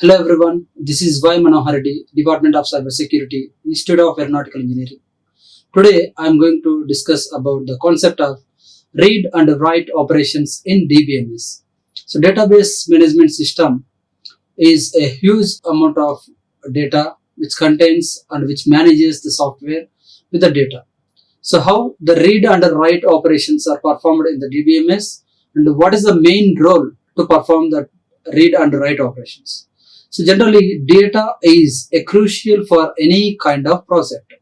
Hello everyone, this is Manohar Reddy, Department of Cybersecurity, Institute of Aeronautical Engineering. Today I am going to discuss about the concept of read and write operations in DBMS. So database management system is a huge amount of data which contains and which manages the software with the data. So how the read and write operations are performed in the DBMS and what is the main role to perform the read and write operations. So generally data is a crucial for any kind of project.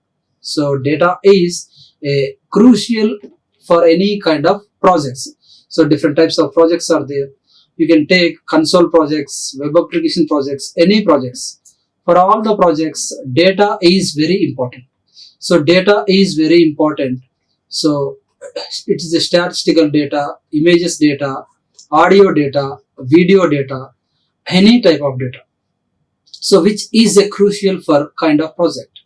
So data is a crucial for any kind of projects. So different types of projects are there. You can take console projects, web application projects, any projects. For all the projects, data is very important. So data is very important. So it is a statistical data, images data, audio data, video data, any type of data. So which is a crucial for kind of project.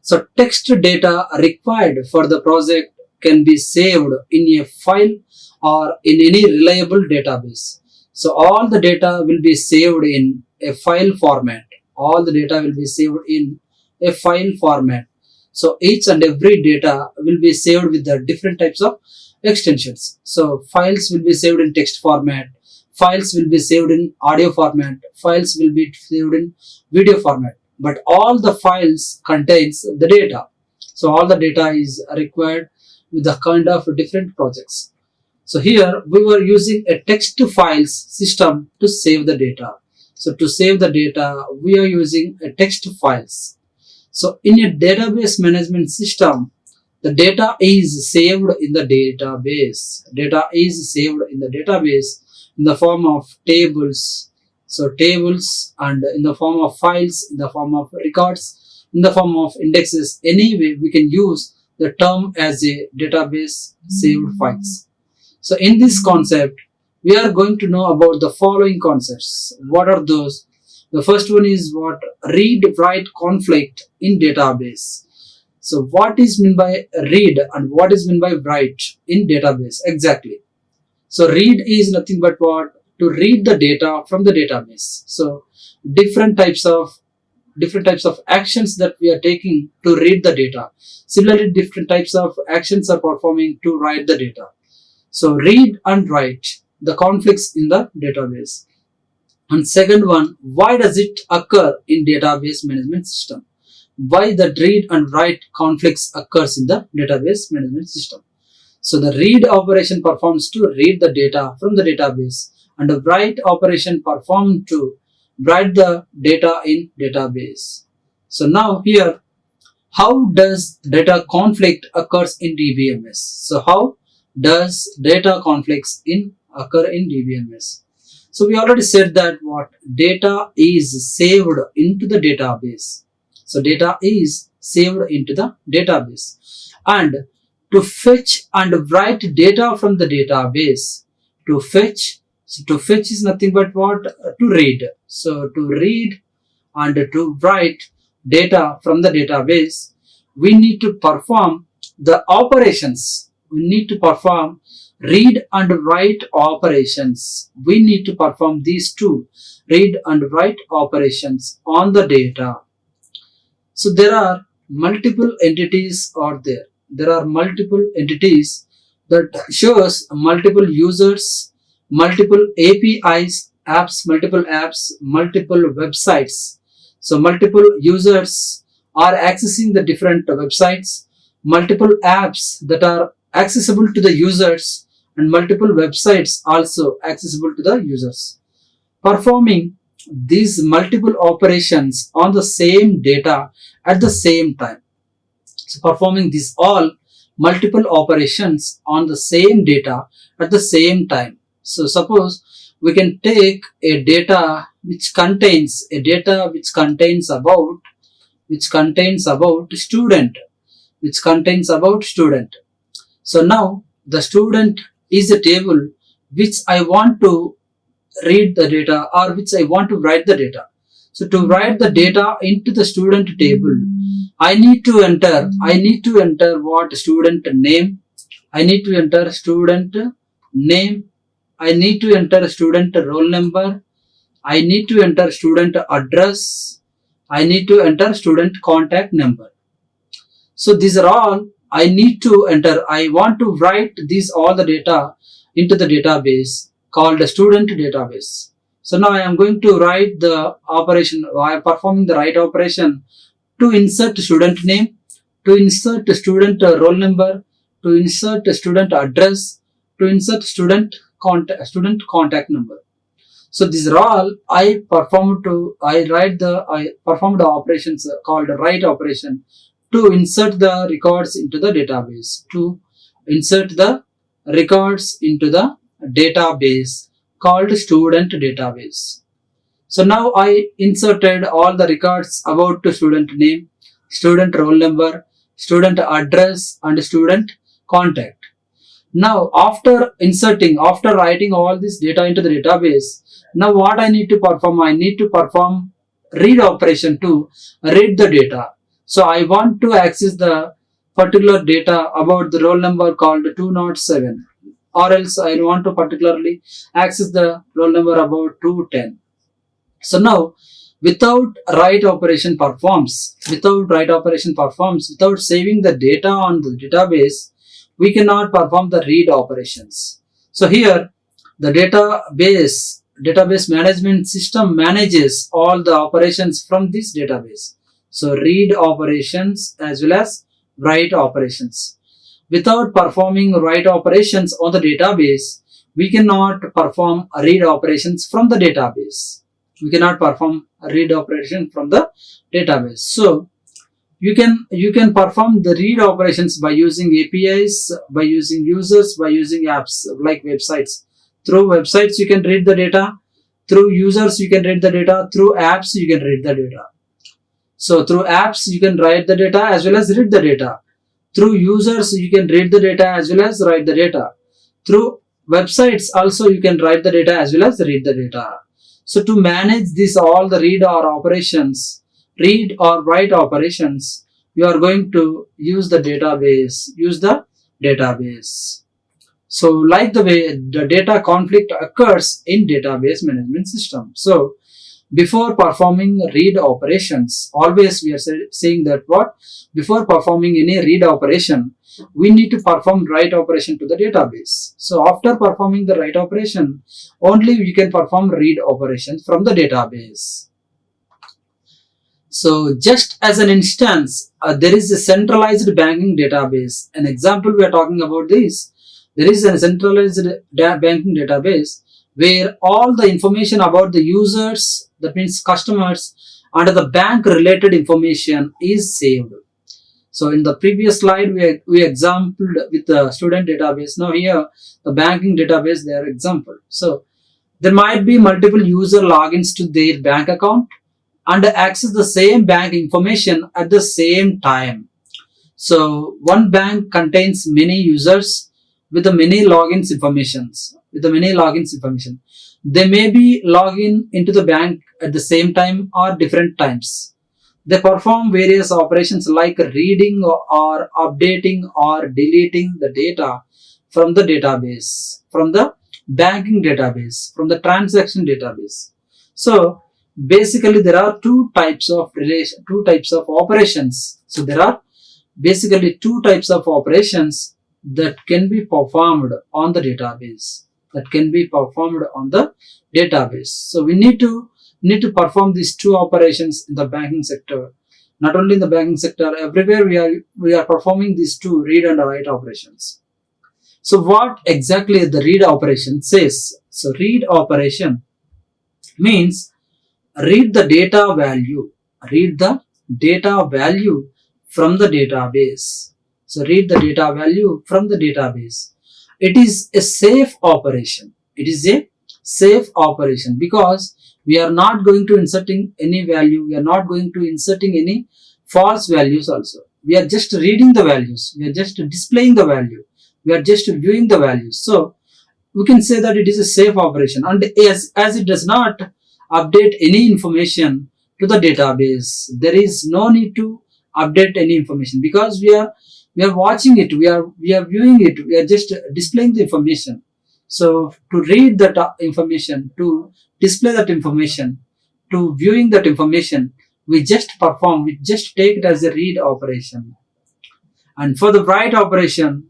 So text data required for the project can be saved in a file or in any reliable database. So all the data will be saved in a file format. All the data will be saved in a file format. So each and every data will be saved with the different types of extensions. So files will be saved in text format. Files will be saved in audio format, files will be saved in video format, but all the files contains the data. So all the data is required with the kind of different projects. So here we were using a text to files system to save the data. So to save the data, we are using a text to files. So in a database management system, the data is saved in the database. Data is saved in the database in the form of tables, so tables, and in the form of files, in the form of records, in the form of indexes. Anyway, we can use the term as a database saved files. So in this concept, we are going to know about the following concepts. What are those? The first one is what read-write conflict in database. So what is meant by read and what is meant by write in database exactly? So read is nothing but what? To read the data from the database. So different types of actions that we are taking to read the data. Similarly, different types of actions are performing to write the data. So read and write the conflicts in the database. And second one, why does it occur in database management system? Why the read and write conflicts occurs in the database management system? So the read operation performs to read the data from the database and the write operation performed to write the data in database. So now here, how does data conflict occurs in DBMS? So how does data conflicts occur in DBMS? So we already said that what data is saved into the database. So data is saved into the database, and to fetch and write data from the database, to fetch is nothing but what? To read. So to read and to write data from the database, we need to perform the operations. We need to perform read and write operations. We need to perform these two, read and write operations on the data. So there are multiple entities out there. There are multiple entities that shows multiple users, multiple APIs, multiple apps, multiple websites. So multiple users are accessing the different websites, multiple apps that are accessible to the users, and multiple websites also accessible to the users. Performing these multiple operations on the same data at the same time. So performing these all multiple operations on the same data at the same time. So suppose we can take a data which contains about student, So now the student is a table which I want to read the data or which I want to write the data. So to write the data into the student table, I need to enter what? Student name. I need to enter student name. I need to enter student roll number. I need to enter student address, I need to enter student contact number. So these are all I need to enter. I want to write these all the data into the database called a student database. So now I am going to write the operation, I am performing the write operation to insert student name, to insert student roll number, to insert student address, to insert student contact number. So these are all I performed the operations called write operation to insert the records into the database. To insert the records into the database called student database. So now I inserted all the records about the student name, student roll number, student address and student contact. Now after writing all this data into the database, now what I need to perform? I need to perform read operation to read the data. So I want to access the particular data about the roll number called 207, or else I want to particularly access the roll number about 210. So now without write operation performs, without saving the data on the database, we cannot perform the read operations. So here the database management system manages all the operations from this database. So read operations as well as write operations. Without performing write operations on the database, we cannot perform read operations from the database. We cannot perform a read operation from the database. So you can perform the read operations by using APIs, by using users, by using apps like websites. Through websites you can read the data, through users you can read the data, through apps you can read the data. So through apps you can write the data as well as read the data. Through users you can read the data as well as write the data. Through websites also you can write the data as well as read the data. So to manage this all the read or write operations, you are going to use the database. So like the way the data conflict occurs in database management system. So before performing read operations, always we are saying that before performing any read operation, we need to perform write operation to the database. So after performing the write operation, only you can perform read operations from the database. So just as an instance, there is a centralized banking database. An example we are talking about this. There is a centralized banking database where all the information about the users, that means customers, and the bank related information is saved. So in the previous slide, we exampled with the student database. Now here, the banking database, they are example. So there might be multiple user logins to their bank account and access the same bank information at the same time. So one bank contains many users with the many logins informations. They may be login into the bank at the same time or different times. They perform various operations like reading or updating or deleting the data from the database, from the banking database, from the transaction database. So basically there are two types of operations. So there are basically two types of operations that can be performed on the database. So we need to perform these two operations in the banking sector. Not only in the banking sector, everywhere we are performing these two read and write operations. So what exactly the read operation says? So read operation means read the data value from the database. So read the data value from the database. It is a safe operation. Because we are not going to inserting any value. We are not going to inserting any false values also. We are just reading the values. We are just displaying the value. We are just viewing the values. So we can say that it is a safe operation. And as it does not update any information to the database, there is no need to update any information because we are watching it. We are viewing it. We are just displaying the information. So to read that information, to display that information, to viewing that information, we just take it as a read operation. And for the write operation,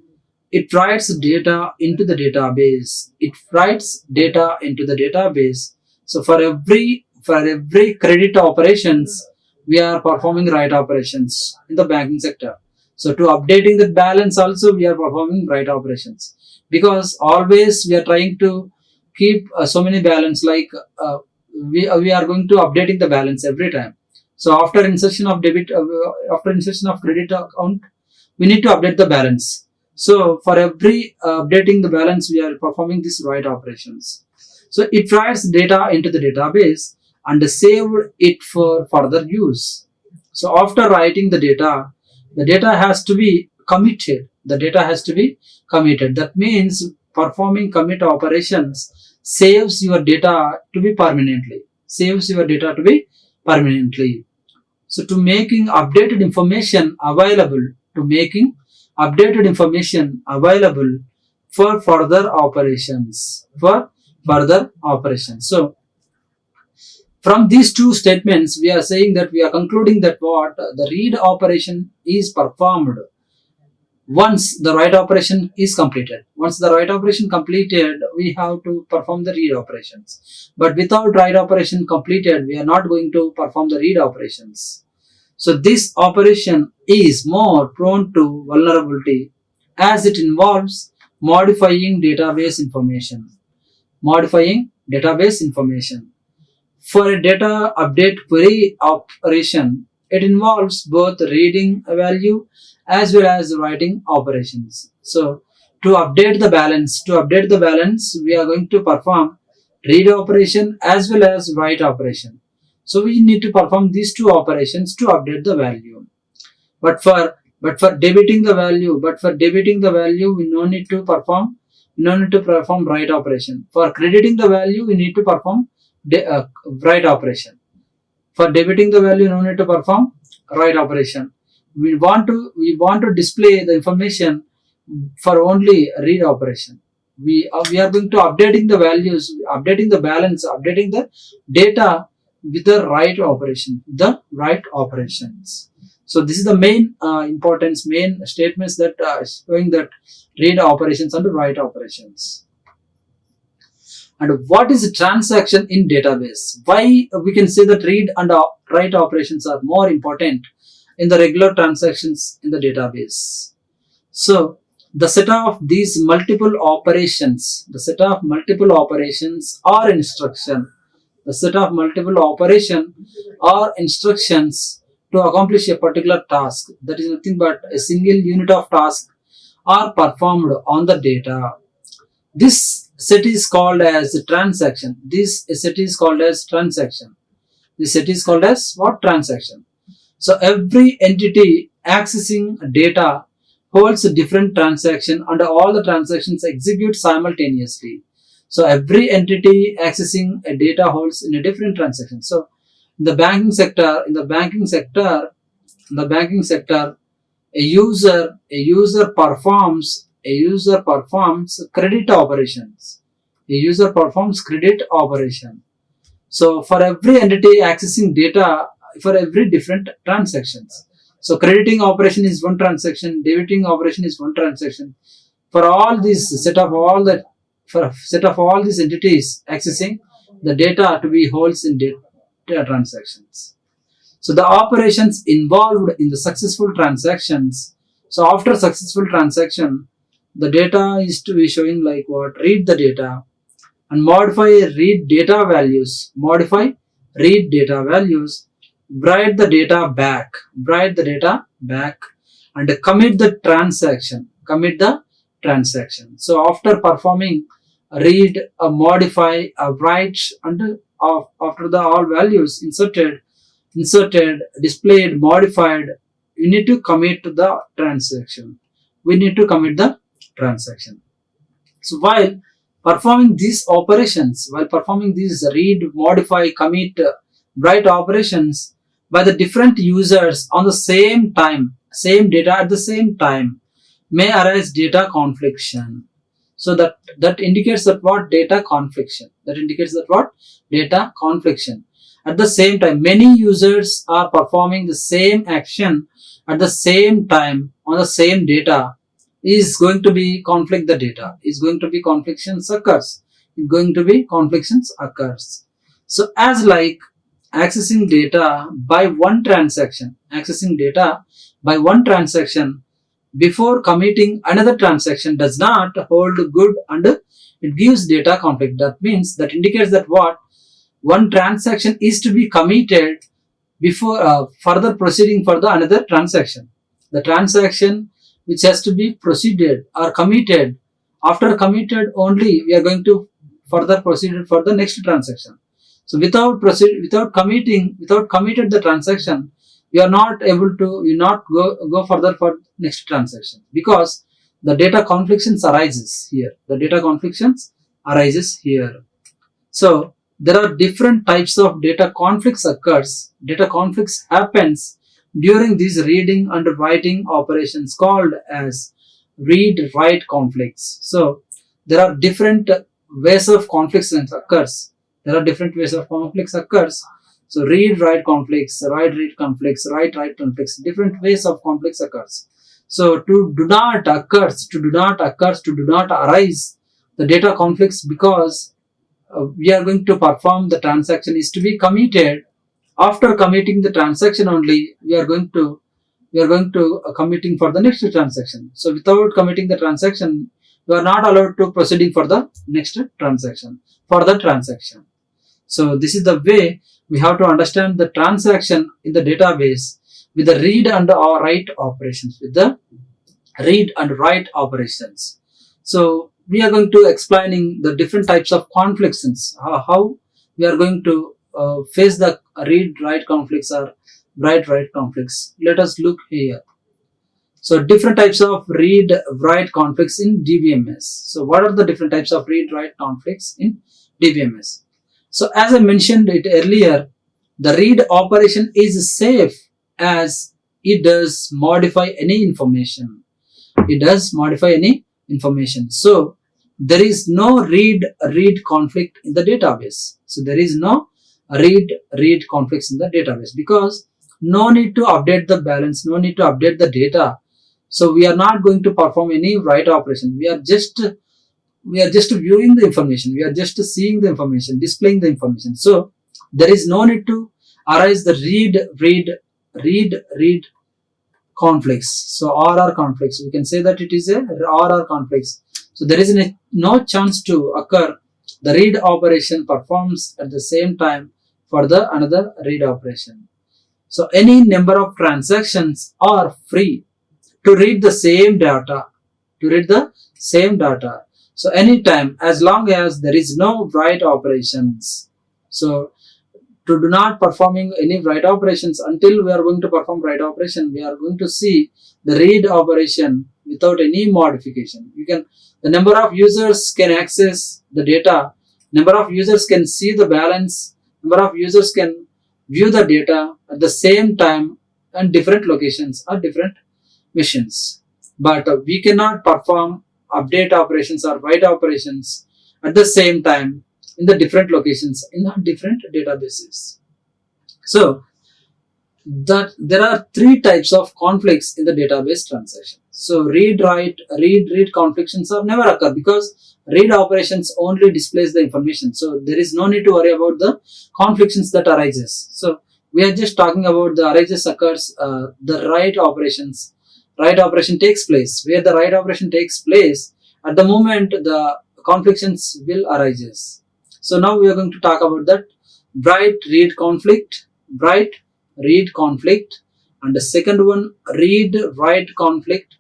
it writes data into the database. It writes data into the database. So for every credit operations, we are performing write operations in the banking sector. So to updating the balance also, we are performing write operations, because always we are trying to keep so many balance, like we are going to updating the balance every time. So after insertion of after insertion of credit account, we need to update the balance. So for every updating the balance, we are performing these write operations. So it writes data into the database and save it for further use. So after writing the data has to be committed. The data has to be committed. That means performing commit operations saves your data to be permanently. Saves your data to be permanently. So to making updated information available, for further operations. So from these two statements, we are saying that we are concluding that what the read operation is performed once the write operation is completed. Once the write operation completed, we have to perform the read operations. But without write operation completed, we are not going to perform the read operations. So this operation is more prone to vulnerability as it involves modifying database information. For a data update query operation, it involves both reading a value as well as writing operations. So to update the balance, we are going to perform read operation as well as write operation. So we need to perform these two operations to update the value. But for debiting the value, we no need to perform write operation. For crediting the value, we need to perform write operation. For debiting the value, no need to perform write operation. We want to display the information for only read operation. We are going to updating the values, updating the balance, updating the data with the write operations. So this is the main main statements that showing that read operations and write operations. And what is a transaction in database? Why we can say that read and write operations are more important in the regular transactions in the database? So the set of these multiple operations or instruction, the set of multiple operation or instructions to accomplish a particular task, that is nothing but a single unit of task, are performed on the data. This set is called as transaction. This set is called as what? Transaction. So every entity accessing data holds a different transaction and all the transactions execute simultaneously. So every entity accessing a data holds in a different transaction. So in the banking sector, a user performs credit operations. So for every entity accessing data for every different transactions. So crediting operation is one transaction, debiting operation is one transaction. For all these set of all these entities accessing the data to be holds in data transactions. So the operations involved in the successful transactions. So after successful transaction, the data is to be showing like what? Read the data and modify read data values. Write the data back and commit the transaction. So after performing read, modify, write, and after the all values inserted, displayed, modified, you need to commit the transaction. So while performing these read, modify, commit, write operations by the different users on the same time, same data at the same time, may arise data confliction. So that indicates that what? Data confliction. That indicates that what? Data confliction. At the same time, many users are performing the same action at the same time on the same data. Is going to be conflict the data. Is going to be conflictions occurs. Is going to be conflictions occurs. So as like accessing data by one transaction, before committing another transaction does not hold good and it gives data conflict. That means that indicates that what? One transaction is to be committed before further proceeding for the another transaction. The transaction which has to be proceeded or committed, after committed only we are going to further proceed for the next transaction. So without committed the transaction, you are not able to go further for next transaction, because the data conflictions arises here. So there are different types of data conflicts occurs. Data conflicts happens during these reading and writing operations called as read-write conflicts. So there are different ways of conflicts occurs. So read-write conflicts, write-read conflicts, write-write conflicts, different ways of conflicts occurs. So to do not arise the data conflicts, because we are going to perform the transaction is to be committed. After committing the transaction only, we are going to committing for the next transaction. So without committing the transaction, we are not allowed to proceeding for the next transaction, So this is the way we have to understand the transaction in the database with the read and write operations. So we are going to explaining the different types of conflicts, how we are going to face the read-write conflicts or write-write conflicts. Let us look here. So different types of read-write conflicts in DBMS. So what are the different types of read-write conflicts in DBMS? So as I mentioned it earlier, the read operation is safe as it does modify any information. So there is no read conflict in the database. Because no need to update the balance, no need to update the data. So we are not going to perform any write operation. We are just viewing the information. We are just seeing the information, displaying the information. So there is no need to arise the read conflicts. So RR conflicts. We can say that it is a RR conflicts. So there is no chance to occur. The read operation performs at the same time for the another read operation. So any number of transactions are free to read the same data. So anytime, as long as there is no write operations. So to do not performing any write operations, until we are going to perform write operation, we are going to see the read operation without any modification. The number of users can access the data, number of users can see the balance, number of users can view the data at the same time and different locations or different machines. But we cannot perform update operations or write operations at the same time in the different locations in different databases. So that there are three types of conflicts in the database transaction. So read conflicts are never occur, because read operations only displays the information. So there is no need to worry about the conflicts that arises. So we are just talking about the arises occurs, the write operation takes place. Where the write operation takes place, at the moment the conflicts will arises. So now we are going to talk about that write-read conflict, and the second one read-write conflict,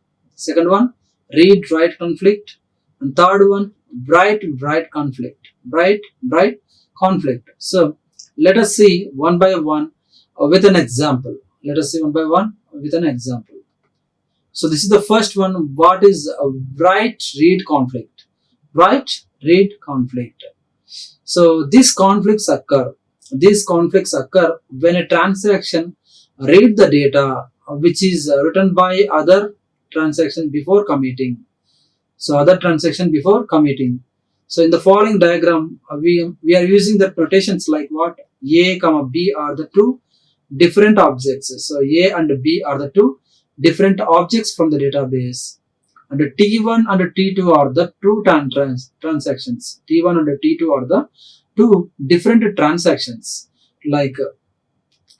and third one write-write conflict. So let us see one by one with an example. So this is the first one. What is a write-read conflict? So these conflicts occur when a transaction read the data which is written by other transaction before committing. So other transaction before committing. So in the following diagram, we are using the notations like what? A comma B are the two different objects. So A and B are the two different objects from the database. And T1 and T2 are the two transactions. T1 and T2 are the two different transactions like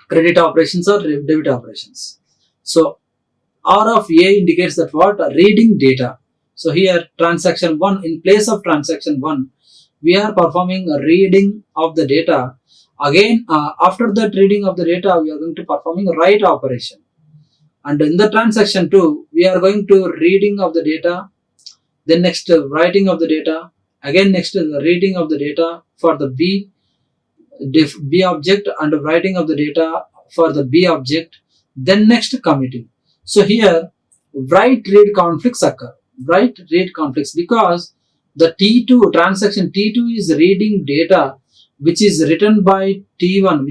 credit operations or debit operations. So R of A indicates that what? Reading data. So here transaction 1, in place of transaction 1, we are performing a reading of the data. Again, after that reading of the data, we are going to performing a write operation. And in the transaction 2, we are going to reading of the data, then next writing of the data, again next the reading of the data for the B object and writing of the data for the B object, then next committing. So here write read conflicts occur. Write read conflicts because the T2 transaction T2 is reading data which is written by T1,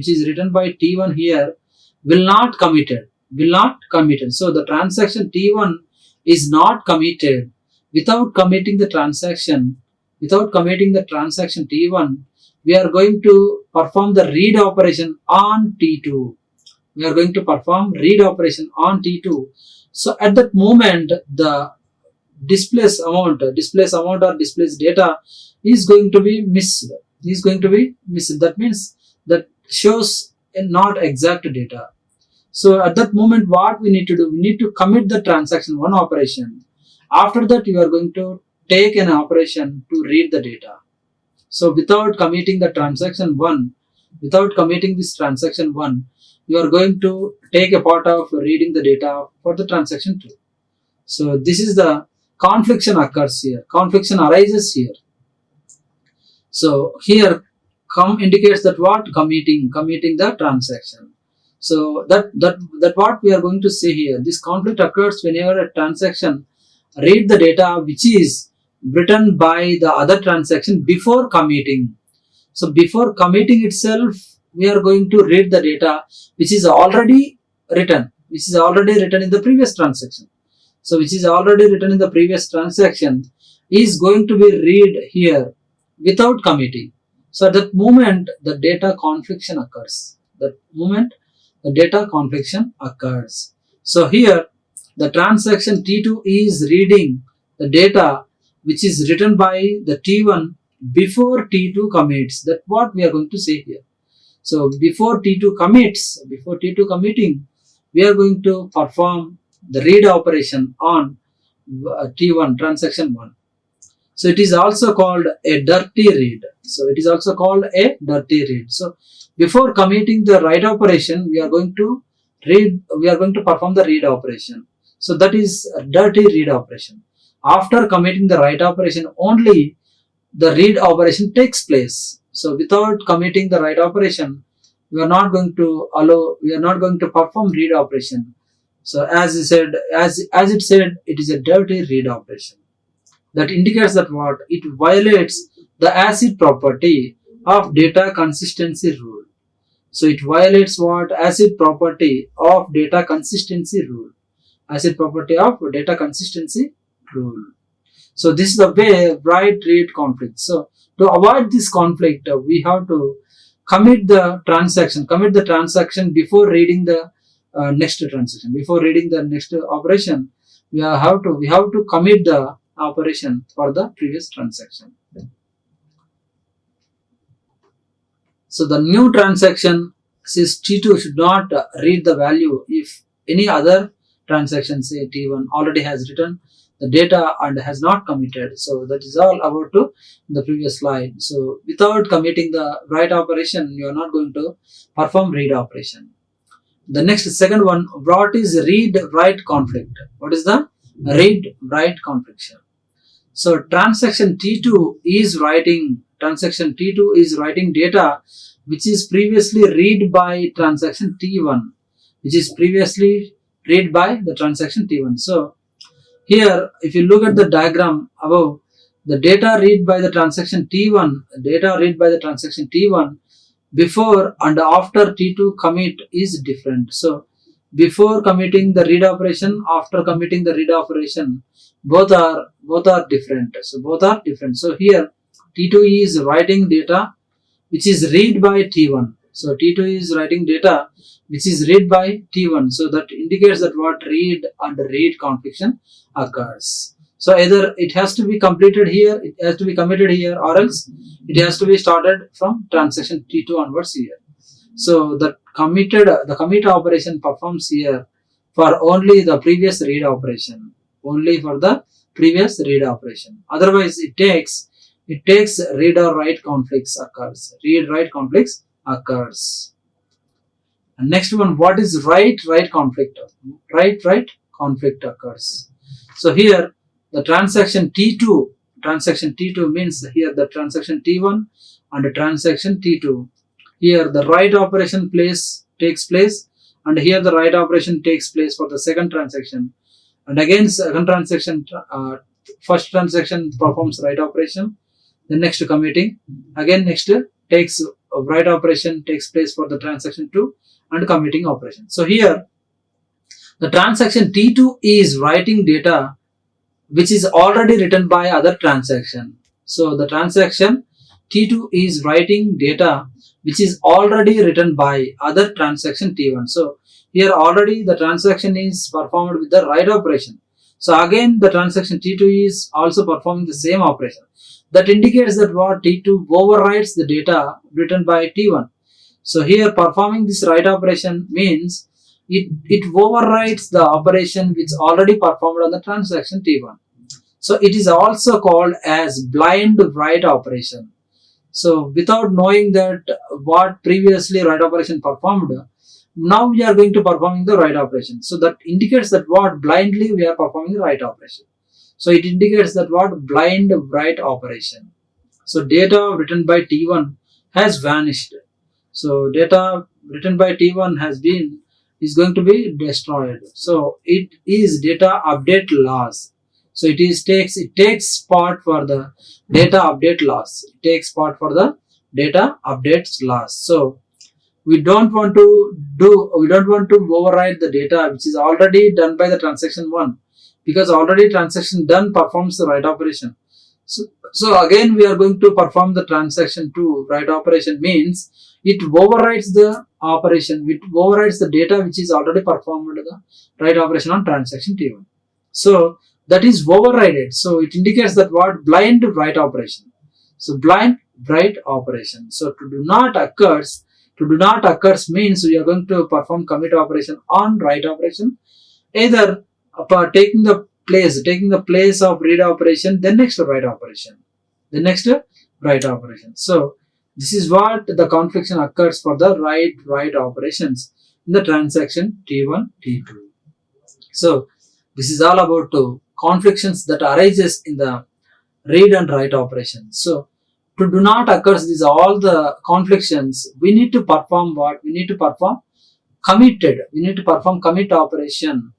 here will not committed. So the transaction T1 is not committed. Without committing the transaction T1, we are going to perform the read operation on T2. So at that moment, the displays amount or displays data is going to be missed. That means that shows not exact data. So at that moment, what we need to do? We need to commit the transaction 1 operation. After that, you are going to take an operation to read the data. So without committing this transaction 1, you are going to take a part of reading the data for the transaction 2. So this is the confliction arises here. So here indicates that what? Committing the transaction. So that what we are going to say here. This conflict occurs whenever a transaction read the data which is written by the other transaction before committing. So before committing itself, we are going to read the data which is already written in the previous transaction. So which is already written in the previous transaction is going to be read here without committing. So at that moment, the data confliction occurs. So here the transaction T2 is reading the data which is written by the T1 before T2 commits. That's what we are going to say here. So before T2 committing, we are going to perform the read operation on T1, transaction 1. So it is also called a dirty read. So before committing the write operation, we are going to perform the read operation. So that is a dirty read operation. After committing the write operation, only the read operation takes place. So without committing the write operation, we are not going to perform read operation. So as it said, it is a dirty read operation. That indicates that what? It violates the acid property of data consistency rule. So it violates what? Acid property of data consistency rule. So this is the way write read conflict. So to avoid this conflict, we have to commit the transaction before reading the next transaction. Before reading the next operation, we have to commit the operation for the previous transaction. So the new transaction says T2 should not read the value if any other transaction, say T1, already has written the data and has not committed. So that is all about the previous slide. So without committing the write operation, you are not going to perform read operation. The next second one, what is read write conflict? What is the read write confliction? So transaction T2 is writing data which is previously read by transaction T1, So here, if you look at the diagram above, the data read by the transaction T1 before and after T2 commit is different. So before committing the read operation, after committing the read operation, both are different. So both are different. So here T2 is writing data which is read by T1. So T2 is writing data which is read by T1. So that indicates that what read and read confliction occurs. So either it has to be completed here, it has to be committed here, or else it has to be started from transaction T2 onwards here. So the commit operation performs here for only the previous read operation, only for the previous read operation. Otherwise, it takes read or write conflicts occurs. Read write conflicts occurs. And next one, what is write conflict? Write conflict occurs. So here the transaction T2 means here the transaction T1 and the transaction T2. Here the write operation takes place, and here the write operation takes place for the second transaction. And again, second transaction, first transaction performs write operation. The next committing, again next takes write operation takes place for the transaction 2 and committing operation. So here the transaction T2 is writing data which is already written by other transaction. So the transaction T2 is writing data which is already written by other transaction T1. So here already the transaction is performed with the write operation. So again the transaction T2 is also performing the same operation. That indicates that what T2 overwrites the data written by T1. So here performing this write operation means it overwrites the operation which already performed on the transaction T1. So it is also called as blind write operation. So without knowing that what previously write operation performed, now we are going to performing the write operation. So that indicates that what blindly we are performing the write operation. So it indicates that what blind write operation. So data written by T1 has vanished. So data written by T1 is going to be destroyed. So it is data update loss. So it takes part for the data update loss. It takes part for the data updates loss. So we don't want to override the data which is already done by the transaction 1, because already transaction done performs the write operation. So again we are going to perform the transaction 2 write operation, means it overrides the operation, it overrides the data which is already performed the write operation on transaction T1. So that is overridden. So it indicates that what blind write operation. So blind write operation. So to do not occurs means we are going to perform commit operation on write operation, either taking the place of read operation, then next write operation, So this is what the confliction occurs for the write operations in the transaction T1 T2. So this is all about conflictions that arises in the read and write operations. So to do not occurs these all the conflictions, we need to perform what? We need to perform commit operation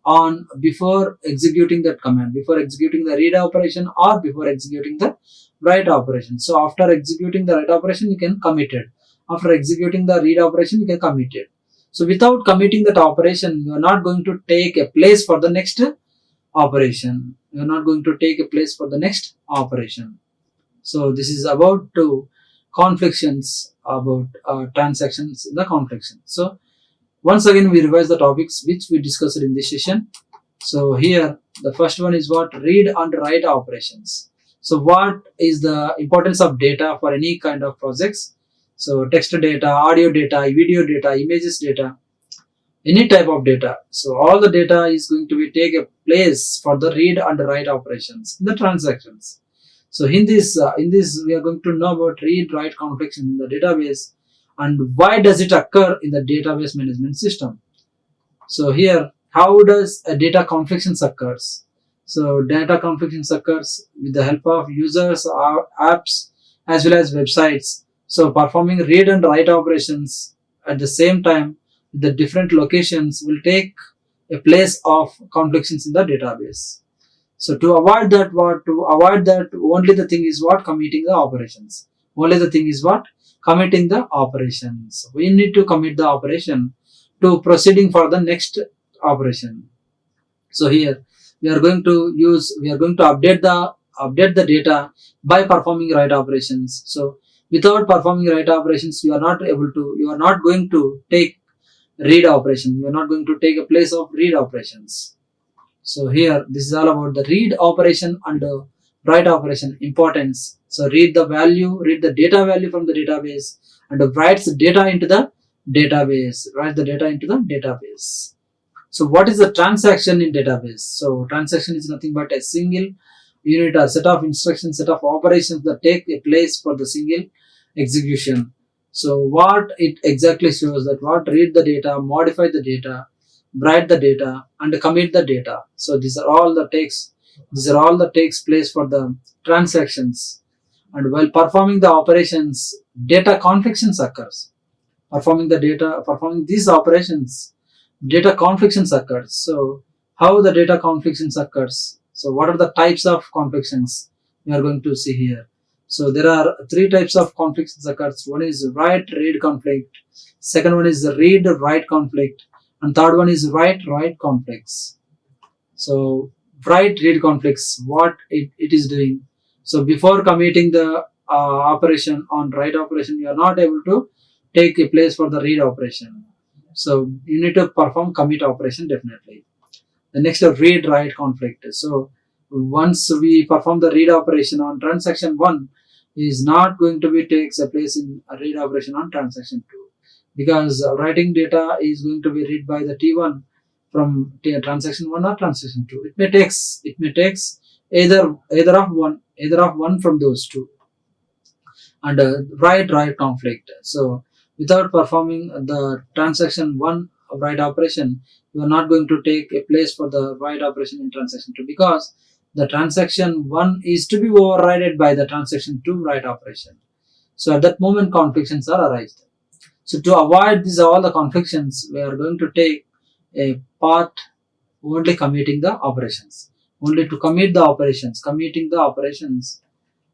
on before executing that command, before executing the read operation or before executing the write operation. So after executing the write operation, you can commit it. After executing the read operation, you can commit it. So without committing that operation, you are not going to take a place for the next operation. You are not going to take a place for the next operation. So this is about conflictions, about transactions in the confliction. So once again we revise the topics which we discussed in this session. So here the first one is what? Read and write operations. So what is the importance of data for any kind of projects? So text data, audio data, video data, images data, any type of data. So all the data is going to be take a place for the read and write operations in the transactions. So in this we are going to know about read write confliction in the database and why does it occur in the database management system. So here, how does a data conflictions occurs? So data conflictions occurs with the help of users, apps as well as websites. So performing read and write operations at the same time with the different locations will take a place of conflictions in the database. So to avoid that, only the thing is what? Committing the operations. Only the thing is what? Committing the operations. We need to commit the operation to proceeding for the next operation. So here we are going to update the data by performing write operations. So without performing write operations, you are not going to take read operation. You are not going to take a place of read operations. So here this is all about the read operation and write operation importance. So read the data value from the database and writes the data into the database. So what is the transaction in database? So transaction is nothing but a single unit or set of instructions, set of operations that take a place for the single execution. So what it exactly shows that what read the data, modify the data, write the data, and commit the data. So these are all that takes place for the transactions. And while performing the operations, data conflictions occurs. Performing these operations, data conflictions occurs. So how the data conflictions occurs? So what are the types of conflictions we are going to see here? So there are three types of conflicts occurs. One is write-read conflict, second one is the read-write conflict, and third one is write-write conflicts. So write-read conflicts, what it is doing. So before committing the operation on write operation, you are not able to take a place for the read operation. So you need to perform commit operation definitely. The next read-write conflict. So once we perform the read operation on transaction 1, is not going to be takes a place in a read operation on transaction 2, because writing data is going to be read by the T1 from transaction 1 or transaction 2. It may takes either of one from those two. And write conflict. So without performing the transaction 1 write operation, you are not going to take a place for the write operation in transaction 2, because the transaction 1 is to be overridden by the transaction 2 write operation. So at that moment conflictions are arised. So to avoid these all the conflictions, we are going to take a part only committing the operations. Only to commit the operations. Committing the operations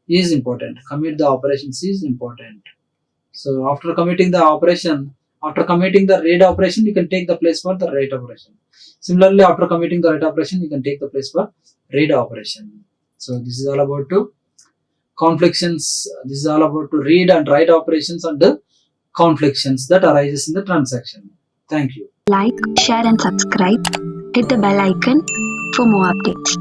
is important. Commit the operations is important. So after committing the read operation, you can take the place for the write operation. Similarly, after committing the write operation, you can take the place for read operation. So this is all about to conflictions. This is all about to read and write operations and the conflictions that arises in the transaction. Thank you. Like, share and subscribe. Hit the bell icon for more updates.